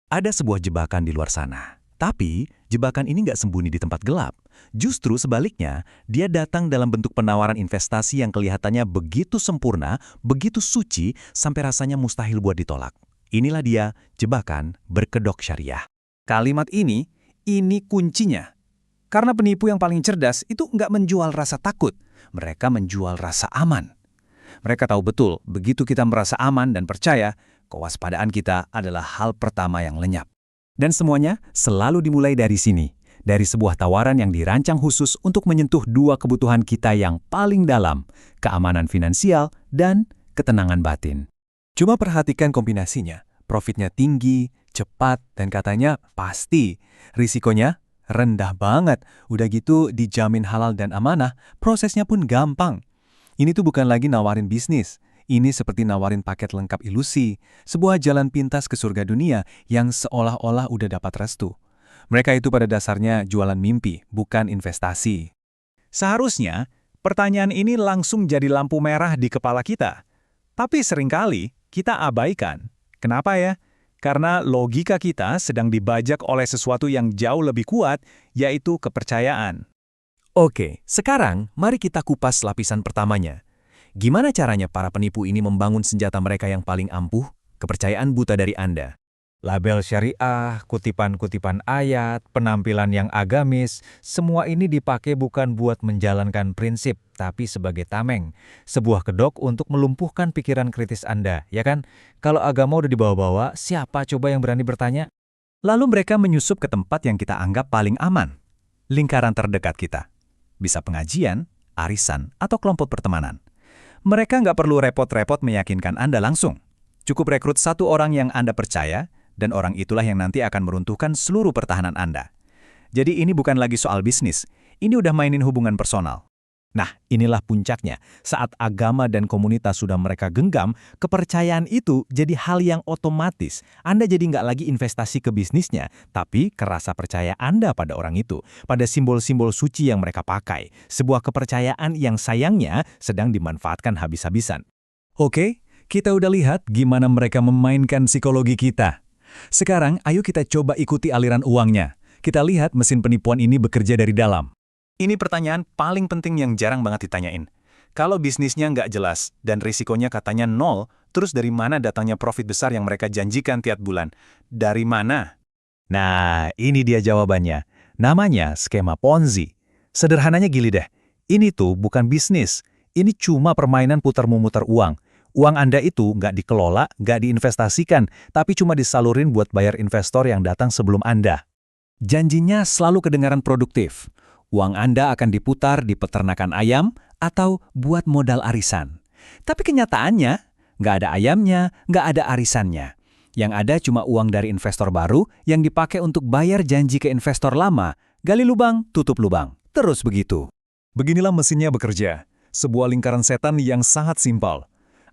Ada sebuah jebakan di luar sana. Tapi, jebakan ini nggak sembunyi di tempat gelap. Justru sebaliknya, dia datang dalam bentuk penawaran investasi yang kelihatannya begitu sempurna, begitu suci, sampai rasanya mustahil buat ditolak. Inilah dia, jebakan berkedok syariah. Kalimat ini kuncinya. Karena penipu yang paling cerdas itu nggak menjual rasa takut, mereka menjual rasa aman. Mereka tahu betul, begitu kita merasa aman dan percaya, kewaspadaan kita adalah hal pertama yang lenyap. Dan semuanya selalu dimulai dari sini, dari sebuah tawaran yang dirancang khusus untuk menyentuh dua kebutuhan kita yang paling dalam, keamanan finansial dan ketenangan batin. Cuma perhatikan kombinasinya, profitnya tinggi, cepat, dan katanya pasti. Risikonya rendah banget, udah gitu dijamin halal dan amanah, prosesnya pun gampang. Ini tuh bukan lagi nawarin bisnis. Ini seperti nawarin paket lengkap ilusi, sebuah jalan pintas ke surga dunia yang seolah-olah udah dapat restu. Mereka itu pada dasarnya jualan mimpi, bukan investasi. Seharusnya, pertanyaan ini langsung jadi lampu merah di kepala kita. Tapi seringkali kita abaikan. Kenapa ya? Karena logika kita sedang dibajak oleh sesuatu yang jauh lebih kuat, yaitu kepercayaan. Oke, sekarang mari kita kupas lapisan pertamanya. Gimana caranya para penipu ini membangun senjata mereka yang paling ampuh? Kepercayaan buta dari Anda. Label syariah, kutipan-kutipan ayat, penampilan yang agamis, semua ini dipakai bukan buat menjalankan prinsip, tapi sebagai tameng. Sebuah kedok untuk melumpuhkan pikiran kritis Anda, ya kan? Kalau agama udah dibawa-bawa, siapa coba yang berani bertanya? Lalu mereka menyusup ke tempat yang kita anggap paling aman. Lingkaran terdekat kita. Bisa pengajian, arisan, atau kelompok pertemanan. Mereka nggak perlu repot-repot meyakinkan Anda langsung. Cukup rekrut satu orang yang Anda percaya, dan orang itulah yang nanti akan meruntuhkan seluruh pertahanan Anda. Jadi ini bukan lagi soal bisnis, ini udah mainin hubungan personal. Nah, inilah puncaknya. Saat agama dan komunitas sudah mereka genggam, kepercayaan itu jadi hal yang otomatis. Anda jadi nggak lagi investasi ke bisnisnya, tapi ke rasa percaya Anda pada orang itu, pada simbol-simbol suci yang mereka pakai. Sebuah kepercayaan yang sayangnya sedang dimanfaatkan habis-habisan. Oke, kita udah lihat gimana mereka memainkan psikologi kita. Sekarang, ayo kita coba ikuti aliran uangnya. Kita lihat mesin penipuan ini bekerja dari dalam. Ini pertanyaan paling penting yang jarang banget ditanyain. Kalau bisnisnya nggak jelas dan risikonya katanya nol, terus dari mana datangnya profit besar yang mereka janjikan tiap bulan? Dari mana? Nah, ini dia jawabannya. Namanya skema Ponzi. Sederhananya gini deh, ini tuh bukan bisnis. Ini cuma permainan putar-memutar uang. Uang Anda itu nggak dikelola, nggak diinvestasikan, tapi cuma disalurin buat bayar investor yang datang sebelum Anda. Janjinya selalu kedengaran produktif. Uang Anda akan diputar di peternakan ayam atau buat modal arisan. Tapi kenyataannya, nggak ada ayamnya, nggak ada arisannya. Yang ada cuma uang dari investor baru yang dipakai untuk bayar janji ke investor lama. Gali lubang, tutup lubang. Terus begitu. Beginilah mesinnya bekerja. Sebuah lingkaran setan yang sangat simpel.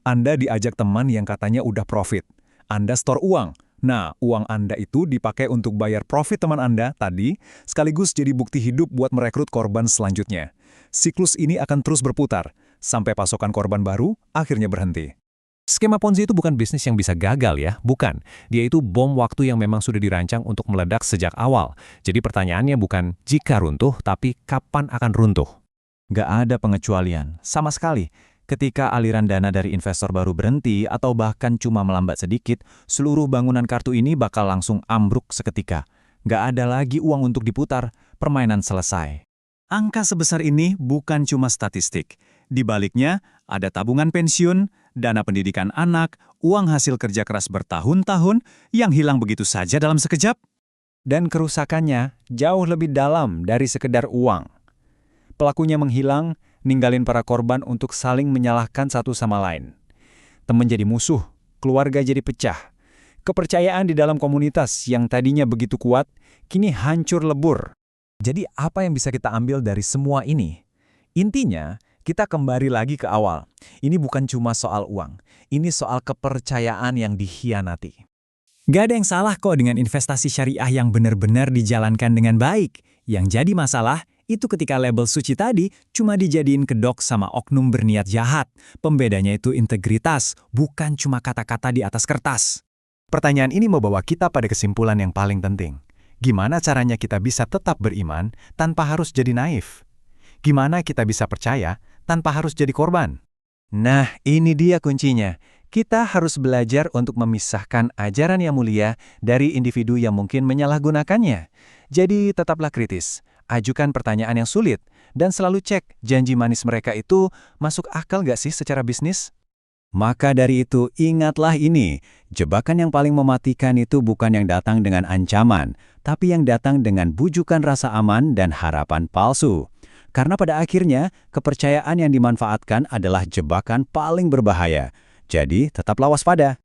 Anda diajak teman yang katanya udah profit. Anda store uang. Nah, uang Anda itu dipakai untuk bayar profit teman Anda tadi, sekaligus jadi bukti hidup buat merekrut korban selanjutnya. Siklus ini akan terus berputar, sampai pasokan korban baru akhirnya berhenti. Skema Ponzi itu bukan bisnis yang bisa gagal ya, bukan. Dia itu bom waktu yang memang sudah dirancang untuk meledak sejak awal. Jadi pertanyaannya bukan jika runtuh, tapi kapan akan runtuh. Nggak ada pengecualian, sama sekali. Ketika aliran dana dari investor baru berhenti atau bahkan cuma melambat sedikit, seluruh bangunan kartu ini bakal langsung ambruk seketika. Nggak ada lagi uang untuk diputar, permainan selesai. Angka sebesar ini bukan cuma statistik. Di baliknya, ada tabungan pensiun, dana pendidikan anak, uang hasil kerja keras bertahun-tahun yang hilang begitu saja dalam sekejap. Dan kerusakannya jauh lebih dalam dari sekedar uang. Pelakunya menghilang, ninggalin para korban untuk saling menyalahkan satu sama lain. Teman jadi musuh, keluarga jadi pecah. Kepercayaan di dalam komunitas yang tadinya begitu kuat, kini hancur lebur. Jadi apa yang bisa kita ambil dari semua ini? Intinya, kita kembali lagi ke awal. Ini bukan cuma soal uang, ini soal kepercayaan yang dikhianati. Gak ada yang salah kok dengan investasi syariah yang benar-benar dijalankan dengan baik. Yang jadi masalah, itu ketika label suci tadi cuma dijadiin kedok sama oknum berniat jahat. Pembedanya itu integritas, bukan cuma kata-kata di atas kertas. Pertanyaan ini membawa kita pada kesimpulan yang paling penting. Gimana caranya kita bisa tetap beriman tanpa harus jadi naif? Gimana kita bisa percaya tanpa harus jadi korban? Nah, ini dia kuncinya. Kita harus belajar untuk memisahkan ajaran yang mulia dari individu yang mungkin menyalahgunakannya. Jadi, tetaplah kritis. Ajukan pertanyaan yang sulit, dan selalu cek janji manis mereka itu masuk akal nggak sih secara bisnis? Maka dari itu, ingatlah ini. Jebakan yang paling mematikan itu bukan yang datang dengan ancaman, tapi yang datang dengan bujukan rasa aman dan harapan palsu. Karena pada akhirnya, kepercayaan yang dimanfaatkan adalah jebakan paling berbahaya. Jadi, tetaplah waspada.